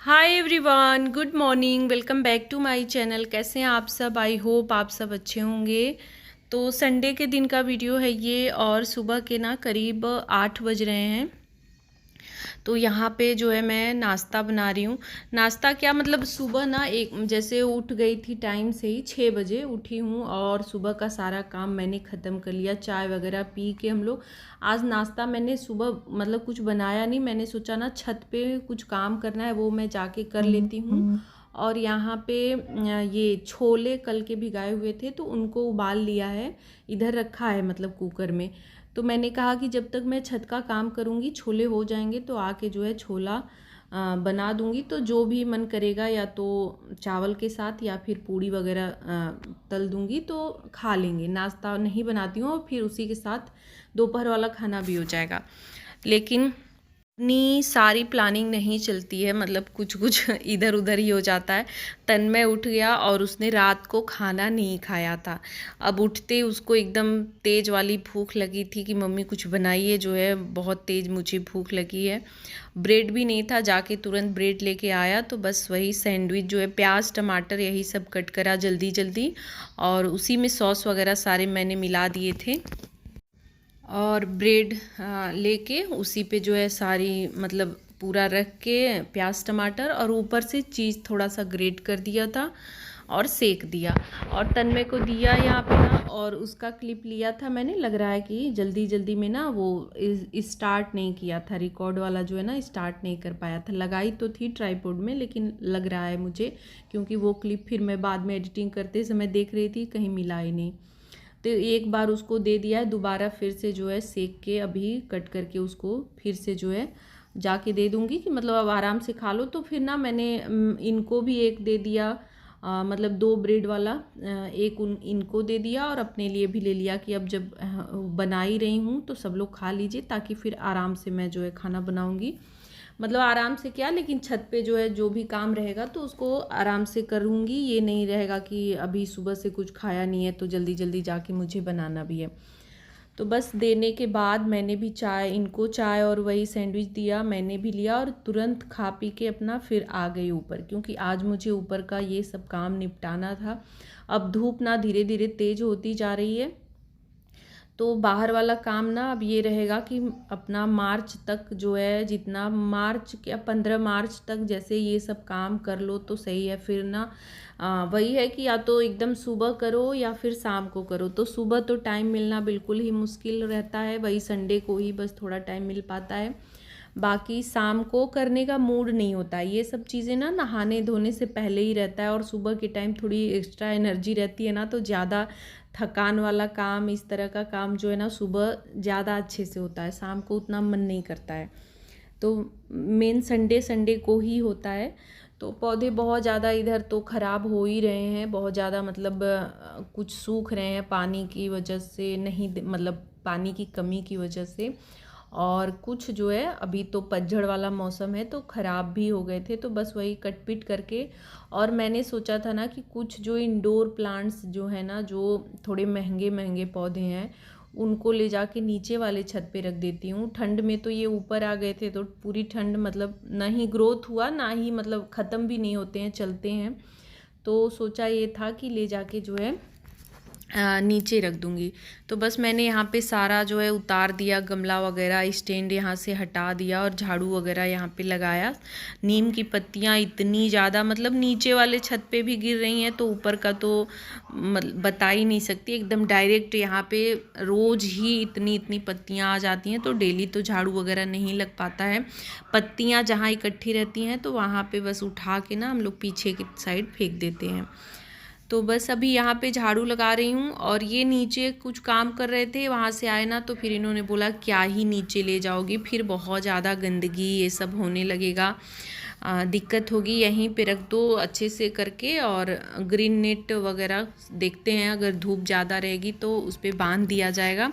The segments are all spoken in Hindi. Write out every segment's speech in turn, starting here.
Hi everyone, good morning. Welcome back to my channel. कैसे हैं आप सब? आई होप आप सब अच्छे होंगे। तो संडे के दिन का वीडियो है ये, और सुबह के ना करीब 8 बज रहे हैं। तो यहाँ पे जो है मैं नाश्ता बना रही हूँ। नाश्ता क्या मतलब, सुबह ना एक जैसे उठ गई थी, टाइम से ही 6 बजे उठी हूँ और सुबह का सारा काम मैंने ख़त्म कर लिया। चाय वगैरह पी के हम लोग आज नाश्ता मैंने सुबह मतलब कुछ बनाया नहीं। मैंने सोचा ना छत पे कुछ काम करना है, वो मैं जाके कर लेती हूँ। और यहाँ पे ये छोले कल के भिगाए हुए थे तो उनको उबाल लिया है, इधर रखा है मतलब कुकर में। तो मैंने कहा कि जब तक मैं छत का काम करूँगी छोले हो जाएंगे तो आके जो है छोला बना दूँगी। तो जो भी मन करेगा या तो चावल के साथ या फिर पूड़ी वगैरह तल दूँगी तो खा लेंगे। नाश्ता नहीं बनाती हूँ और फिर उसी के साथ दोपहर वाला खाना भी हो जाएगा। लेकिन इतनी सारी प्लानिंग नहीं चलती है, मतलब कुछ कुछ इधर उधर ही हो जाता है। तन्मय उठ गया और उसने रात को खाना नहीं खाया था। अब उठते ही उसको एकदम तेज वाली भूख लगी थी कि मम्मी कुछ बनाइए, जो है बहुत तेज मुझे भूख लगी है। ब्रेड भी नहीं था, जाके तुरंत ब्रेड लेके आया। तो बस वही सैंडविच जो है, प्याज टमाटर यही सब कट करा जल्दी जल्दी, और उसी में सॉस वगैरह सारे मैंने मिला दिए थे। और ब्रेड लेके उसी पे जो है सारी मतलब पूरा रख के प्याज टमाटर और ऊपर से चीज़ थोड़ा सा ग्रेट कर दिया था और सेक दिया। और तन्मय को दिया यहाँ पे ना, और उसका क्लिप लिया था मैंने। लग रहा है कि जल्दी जल्दी में ना वो स्टार्ट नहीं किया था, रिकॉर्ड वाला जो है ना स्टार्ट नहीं कर पाया था। लगाई तो थी ट्राईपोड में, लेकिन लग रहा है मुझे, क्योंकि वो क्लिप फिर मैं बाद में एडिटिंग करते समय देख रही थी कहीं मिला ही नहीं। तो एक बार उसको दे दिया है, दोबारा फिर से जो है सेक के अभी कट करके उसको फिर से जो है जाके दे दूंगी कि मतलब अब आराम से खा लो। तो फिर ना मैंने इनको भी एक दे दिया, मतलब 2 ब्रेड वाला, एक इनको दे दिया और अपने लिए भी ले लिया कि अब जब बना ही रही हूँ तो सब लोग खा लीजिए, ताकि फिर आराम से मैं जो है खाना बनाऊँगी। मतलब आराम से क्या, लेकिन छत पे जो है जो भी काम रहेगा तो उसको आराम से करूँगी। ये नहीं रहेगा कि अभी सुबह से कुछ खाया नहीं है तो जल्दी जल्दी जाके मुझे बनाना भी है। तो बस देने के बाद मैंने भी चाय, इनको चाय और वही सैंडविच दिया, मैंने भी लिया और तुरंत खा पी के अपना फिर आ गई ऊपर, क्योंकि आज मुझे ऊपर का ये सब काम निपटाना था। अब धूप ना धीरे धीरे तेज होती जा रही है, तो बाहर वाला काम ना अब ये रहेगा कि अपना मार्च तक जो है, जितना मार्च या 15 मार्च तक जैसे ये सब काम कर लो तो सही है। फिर ना वही है कि या तो एकदम सुबह करो या फिर शाम को करो। तो सुबह तो टाइम मिलना बिल्कुल ही मुश्किल रहता है, वही संडे को ही बस थोड़ा टाइम मिल पाता है। बाकी शाम को करने का मूड नहीं होता है। ये सब चीज़ें ना नहाने धोने से पहले ही रहता है, और सुबह के टाइम थोड़ी एक्स्ट्रा एनर्जी रहती है ना, तो ज़्यादा थकान वाला काम, इस तरह का काम जो है ना सुबह ज़्यादा अच्छे से होता है, शाम को उतना मन नहीं करता है। तो मेन संडे संडे को ही होता है। तो पौधे बहुत ज़्यादा इधर तो ख़राब हो ही रहे हैं, बहुत ज़्यादा मतलब कुछ सूख रहे हैं पानी की वजह से, नहीं मतलब पानी की कमी की वजह से, और कुछ जो है अभी तो पतझड़ वाला मौसम है तो ख़राब भी हो गए थे। तो बस वही कटपिट करके, और मैंने सोचा था ना कि कुछ जो इंडोर प्लांट्स जो है ना, जो थोड़े महंगे महंगे पौधे हैं, उनको ले जाके नीचे वाले छत पे रख देती हूँ। ठंड में तो ये ऊपर आ गए थे तो पूरी ठंड मतलब ना ही ग्रोथ हुआ, ना ही मतलब ख़त्म भी नहीं होते हैं, चलते हैं। तो सोचा ये था कि ले जाके जो है नीचे रख दूँगी। तो बस मैंने यहाँ पे सारा जो है उतार दिया, गमला वगैरह स्टैंड यहाँ से हटा दिया और झाड़ू वगैरह यहाँ पे लगाया। नीम की पत्तियाँ इतनी ज़्यादा मतलब नीचे वाले छत पे भी गिर रही हैं, तो ऊपर का तो मतलब बता ही नहीं सकती। एकदम डायरेक्ट यहाँ पे रोज़ ही इतनी इतनी पत्तियाँ आ जाती हैं, तो डेली तो झाड़ू वगैरह नहीं लग पाता है। पत्तियाँ जहाँ इकट्ठी रहती हैं तो वहाँ पे बस उठा के ना हम लोग पीछे की साइड फेंक देते हैं। तो बस अभी यहाँ पे झाड़ू लगा रही हूँ, और ये नीचे कुछ काम कर रहे थे, वहाँ से आए ना तो फिर इन्होंने बोला क्या ही नीचे ले जाओगी, फिर बहुत ज़्यादा गंदगी ये सब होने लगेगा, दिक्कत होगी, यहीं पे रख दो अच्छे से करके। और ग्रीन नेट वगैरह देखते हैं, अगर धूप ज़्यादा रहेगी तो उस पर बांध दिया जाएगा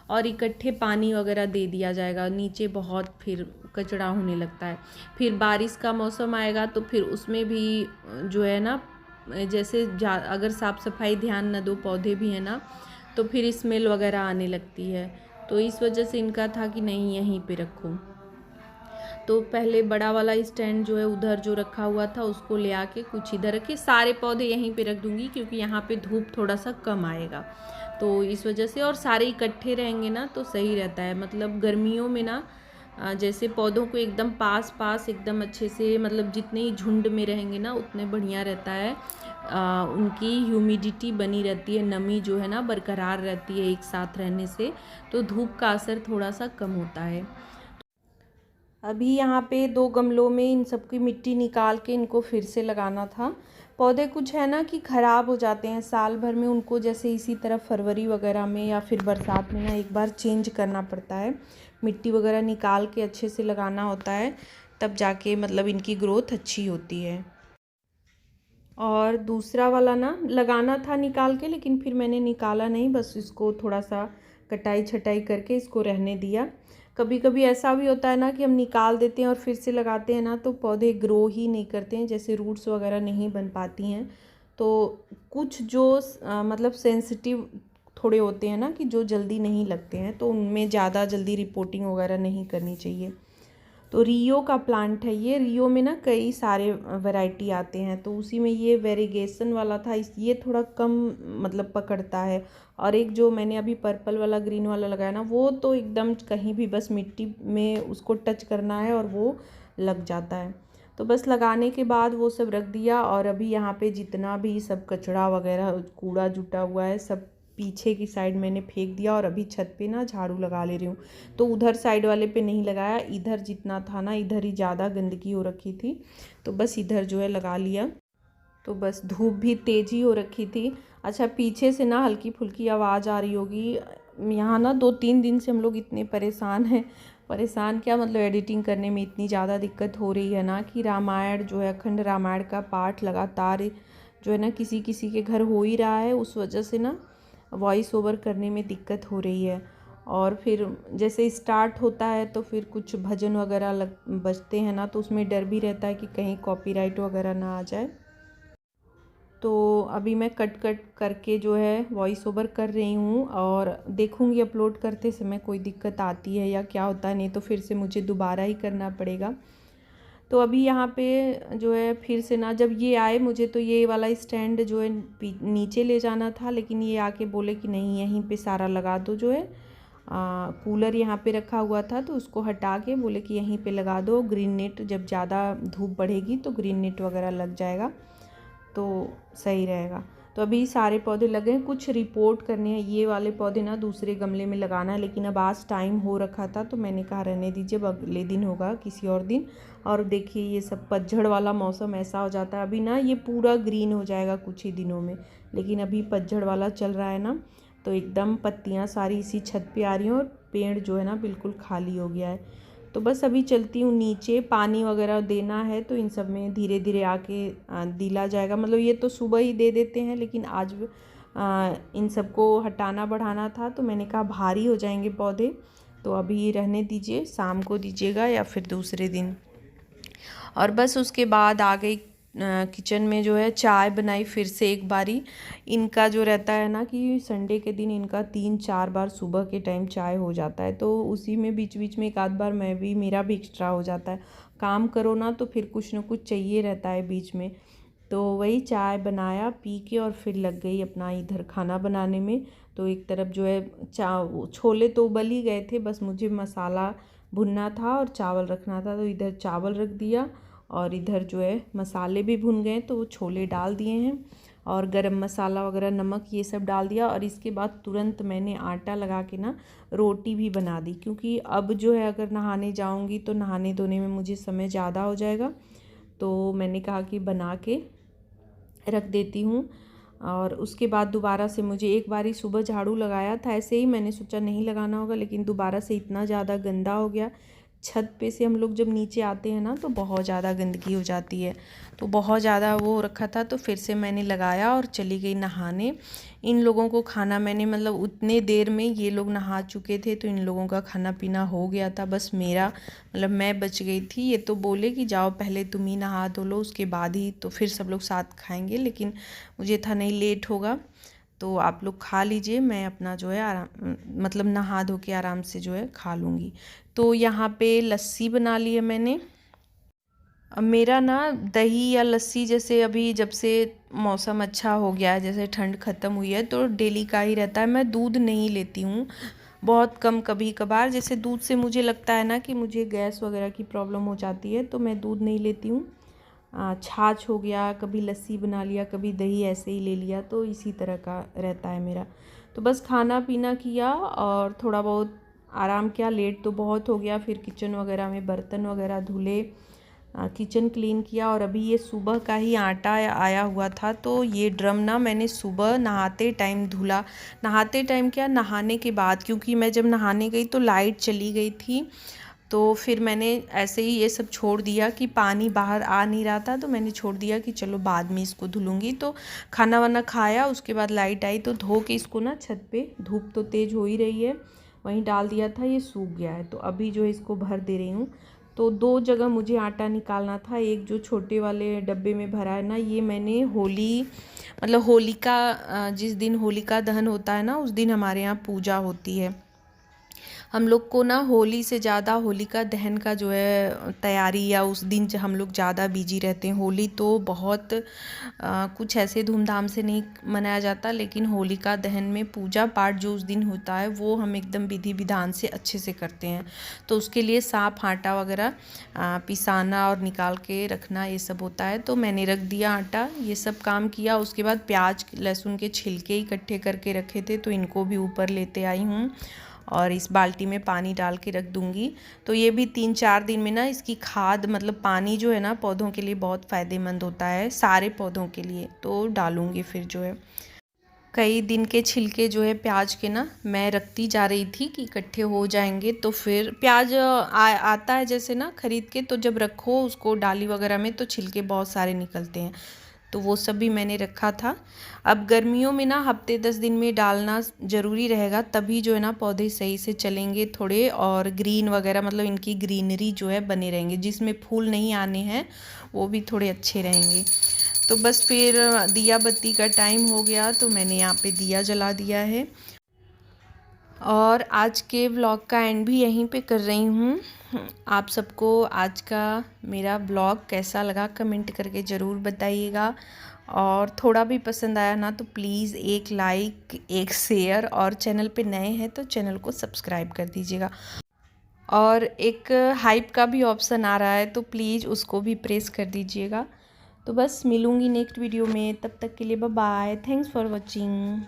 और इकट्ठे पानी वगैरह दे दिया जाएगा। नीचे बहुत फिर कचरा होने लगता है। फिर बारिश का मौसम आएगा तो फिर उसमें भी जो है ना, जैसे अगर साफ़ सफाई ध्यान न दो, पौधे भी हैं ना, तो फिर स्मेल वगैरह आने लगती है। तो इस वजह से इनका था कि नहीं यहीं पे रखो। तो पहले बड़ा वाला स्टैंड जो है उधर जो रखा हुआ था उसको ले आके कुछ इधर रखे, सारे पौधे यहीं पे रख दूँगी क्योंकि यहाँ पे धूप थोड़ा सा कम आएगा, तो इस वजह से। और सारे इकट्ठे रहेंगे ना तो सही रहता है, मतलब गर्मियों में ना जैसे पौधों को एकदम पास पास एकदम अच्छे से, मतलब जितने ही झुंड में रहेंगे ना उतने बढ़िया रहता है। उनकी ह्यूमिडिटी बनी रहती है, नमी जो है ना बरकरार रहती है एक साथ रहने से, तो धूप का असर थोड़ा सा कम होता है। अभी यहाँ पे 2 गमलों में इन सब की मिट्टी निकाल के इनको फिर से लगाना था। पौधे कुछ है ना कि ख़राब हो जाते हैं साल भर में, उनको जैसे इसी तरह फरवरी वगैरह में या फिर बरसात में ना एक बार चेंज करना पड़ता है, मिट्टी वगैरह निकाल के अच्छे से लगाना होता है, तब जाके मतलब इनकी ग्रोथ अच्छी होती है। और दूसरा वाला ना लगाना था निकाल के, लेकिन फिर मैंने निकाला नहीं, बस इसको थोड़ा सा कटाई छटाई करके इसको रहने दिया। कभी कभी ऐसा भी होता है ना कि हम निकाल देते हैं और फिर से लगाते हैं ना तो पौधे ग्रो ही नहीं करते हैं, जैसे रूट्स वगैरह नहीं बन पाती हैं। तो कुछ जो मतलब सेंसिटिव थोड़े होते हैं ना कि जो जल्दी नहीं लगते हैं, तो उनमें ज़्यादा जल्दी रिपोर्टिंग वगैरह नहीं करनी चाहिए। तो रियो का प्लांट है ये, रियो में ना कई सारे वैरायटी आते हैं, तो उसी में ये वेरिगेशन वाला था, इस ये थोड़ा कम मतलब पकड़ता है। और एक जो मैंने अभी पर्पल वाला ग्रीन वाला लगाया ना, वो तो एकदम कहीं भी बस मिट्टी में उसको टच करना है और वो लग जाता है। तो बस लगाने के बाद वो सब रख दिया, और अभी यहाँ पे जितना भी सब कचरा वगैरह कूड़ा जुटा हुआ है सब पीछे की साइड मैंने फेंक दिया, और अभी छत पे ना झाड़ू लगा ले रही हूँ। तो उधर साइड वाले पे नहीं लगाया, इधर जितना था ना इधर ही ज़्यादा गंदगी हो रखी थी, तो बस इधर जो है लगा लिया। तो बस धूप भी तेज़ ही हो रखी थी। अच्छा, पीछे से ना हल्की फुल्की आवाज़ आ रही होगी, यहाँ ना 2-3 दिन से हम लोग इतने परेशान हैं, परेशान क्या मतलब एडिटिंग करने में इतनी ज़्यादा दिक्कत हो रही है ना कि रामायण जो है, अखंड रामायण का पाठ लगातार जो है ना किसी किसी के घर हो ही रहा है, उस वजह से ना वॉइस ओवर करने में दिक्कत हो रही है। और फिर जैसे स्टार्ट होता है तो फिर कुछ भजन वगैरह बजते हैं ना, तो उसमें डर भी रहता है कि कहीं कॉपीराइट वगैरह ना आ जाए। तो अभी मैं कट कट करके जो है वॉइस ओवर कर रही हूँ, और देखूँगी अपलोड करते समय कोई दिक्कत आती है या क्या होता है, नहीं तो फिर से मुझे दोबारा ही करना पड़ेगा। तो अभी यहाँ पे जो है फिर से ना, जब ये आए मुझे तो ये वाला स्टैंड जो है नीचे ले जाना था, लेकिन ये आके बोले कि नहीं यहीं पे सारा लगा दो, जो है कूलर यहाँ पे रखा हुआ था तो उसको हटा के बोले कि यहीं पे लगा दो, ग्रीन नेट जब ज़्यादा धूप बढ़ेगी तो ग्रीन नेट वगैरह लग जाएगा तो सही रहेगा। तो अभी सारे पौधे लगे हैं, कुछ रिपोर्ट करने हैं, ये वाले पौधे ना दूसरे गमले में लगाना है, लेकिन अब आज टाइम हो रखा था तो मैंने कहा रहने दीजिए, अब अगले दिन होगा किसी और दिन। और देखिए ये सब पतझड़ वाला मौसम ऐसा हो जाता है, अभी ना ये पूरा ग्रीन हो जाएगा कुछ ही दिनों में, लेकिन अभी पतझड़ वाला चल रहा है ना, तो एकदम पत्तियाँ सारी इसी छत पे आ रही हैं और पेड़ जो है ना बिल्कुल खाली हो गया है। तो बस अभी चलती हूँ नीचे, पानी वगैरह देना है तो इन सब में धीरे धीरे आके दिला जाएगा, मतलब ये तो सुबह ही दे देते हैं, लेकिन आज इन सबको हटाना बढ़ाना था तो मैंने कहा भारी हो जाएंगे पौधे, तो अभी रहने दीजिए, शाम को दीजिएगा या फिर दूसरे दिन। और बस उसके बाद आ गई किचन में, जो है चाय बनाई फिर से एक बारी। इनका जो रहता है ना कि संडे के दिन इनका 3-4 बार सुबह के टाइम चाय हो जाता है, तो उसी में बीच बीच में एक आध बार मेरा भी एक्स्ट्रा हो जाता है। काम करो ना तो फिर कुछ ना कुछ चाहिए रहता है बीच में, तो वही चाय बनाया पी के और फिर लग गई अपना इधर खाना बनाने में। तो एक तरफ जो है छोले तो उबल ही गए थे, बस मुझे मसाला भुनना था और चावल रखना था, तो इधर चावल रख दिया और इधर जो है मसाले भी भुन गए तो वो छोले डाल दिए हैं, और गरम मसाला वगैरह नमक ये सब डाल दिया। और इसके बाद तुरंत मैंने आटा लगा के ना रोटी भी बना दी, क्योंकि अब जो है अगर नहाने जाऊंगी तो नहाने धोने में मुझे समय ज़्यादा हो जाएगा, तो मैंने कहा कि बना के रख देती हूँ। और उसके बाद दोबारा से मुझे एक बारी सुबह झाड़ू लगाया था, ऐसे ही मैंने सोचा नहीं लगाना होगा, लेकिन दोबारा से इतना ज़्यादा गंदा हो गया। छत पे से हम लोग जब नीचे आते हैं ना तो बहुत ज़्यादा गंदगी हो जाती है, तो बहुत ज़्यादा वो रखा था, तो फिर से मैंने लगाया और चली गई नहाने। इन लोगों को खाना मैंने मतलब उतने देर में ये लोग नहा चुके थे, तो इन लोगों का खाना पीना हो गया था, बस मेरा मतलब मैं बच गई थी। ये तो बोले कि जाओ पहले तुम ही नहा धो लो, उसके बाद ही तो फिर सब लोग साथ खाएंगे, लेकिन मुझे था नहीं लेट होगा, तो आप लोग खा लीजिए, मैं अपना जो है आराम मतलब नहा धो के आराम से जो है खा लूँगी। तो यहाँ पे लस्सी बना ली है मैंने। अब मेरा ना दही या लस्सी जैसे अभी जब से मौसम अच्छा हो गया है, जैसे ठंड ख़त्म हुई है, तो डेली का ही रहता है। मैं दूध नहीं लेती हूँ, बहुत कम कभी कभार। जैसे दूध से मुझे लगता है ना कि मुझे गैस वगैरह की प्रॉब्लम हो जाती है, तो मैं दूध नहीं लेती हूँ। छाछ हो गया, कभी लस्सी बना लिया, कभी दही ऐसे ही ले लिया, तो इसी तरह का रहता है मेरा। तो बस खाना पीना किया और थोड़ा बहुत आराम किया। लेट तो बहुत हो गया, फिर किचन वगैरह में बर्तन वगैरह धुले, किचन क्लीन किया। और अभी ये सुबह का ही आटा आया हुआ था, तो ये ड्रम ना मैंने सुबह नहाते टाइम धुला। नहाते टाइम क्या, नहाने के बाद, क्योंकि मैं जब नहाने गई तो लाइट चली गई थी, तो फिर मैंने ऐसे ही ये सब छोड़ दिया कि पानी बाहर आ नहीं रहा था, तो मैंने छोड़ दिया कि चलो बाद में इसको धुलूँगी। तो खाना वाना खाया, उसके बाद लाइट आई तो धो के इसको ना छत पे, धूप तो तेज़ हो ही रही है, वहीं डाल दिया था, ये सूख गया है। तो अभी जो है इसको भर दे रही हूँ। तो 2 जगह मुझे आटा निकालना था। एक जो छोटे वाले डब्बे में भरा है ना, ये मैंने होली मतलब होलिका, जिस दिन होलिका दहन होता है ना, उस दिन हमारे यहाँ पूजा होती है। हम लोग को ना होली से ज़्यादा होलिका दहन का जो है तैयारी, या उस दिन हम लोग ज़्यादा बिजी रहते हैं। होली तो बहुत कुछ ऐसे धूमधाम से नहीं मनाया जाता, लेकिन होलिका दहन में पूजा पाठ जो उस दिन होता है वो हम एकदम विधि विधान से अच्छे से करते हैं। तो उसके लिए साफ आटा वगैरह पिसाना और निकाल के रखना, ये सब होता है। तो मैंने रख दिया आटा, ये सब काम किया। उसके बाद प्याज लहसुन के छिलके इकट्ठे करके रखे थे, तो इनको भी ऊपर लेते आई हूँ और इस बाल्टी में पानी डाल के रख दूँगी। तो ये भी 3-4 दिन में ना इसकी खाद, मतलब पानी जो है ना पौधों के लिए बहुत फ़ायदेमंद होता है, सारे पौधों के लिए, तो डालूँगी फिर जो है। कई दिन के छिलके जो है प्याज के ना मैं रखती जा रही थी कि इकट्ठे हो जाएंगे, तो फिर प्याज आता है जैसे ना ख़रीद के, तो जब रखो उसको डाली वगैरह में तो छिलके बहुत सारे निकलते हैं, तो वो सब भी मैंने रखा था। अब गर्मियों में ना हफ्ते 10 दिन में डालना ज़रूरी रहेगा, तभी जो है ना पौधे सही से चलेंगे थोड़े, और ग्रीन वगैरह मतलब इनकी ग्रीनरी जो है बने रहेंगे। जिसमें फूल नहीं आने हैं वो भी थोड़े अच्छे रहेंगे। तो बस फिर दिया बत्ती का टाइम हो गया, तो मैंने यहाँ पे दिया जला दिया है। और आज के व्लॉग का एंड भी यहीं पे कर रही हूँ। आप सबको आज का मेरा ब्लॉग कैसा लगा कमेंट करके ज़रूर बताइएगा, और थोड़ा भी पसंद आया ना तो प्लीज़ एक लाइक, एक शेयर, और चैनल पे नए हैं तो चैनल को सब्सक्राइब कर दीजिएगा। और एक हाइप का भी ऑप्शन आ रहा है, तो प्लीज़ उसको भी प्रेस कर दीजिएगा। तो बस मिलूँगी नेक्स्ट वीडियो में, तब तक के लिए bye bye, thanks for watching.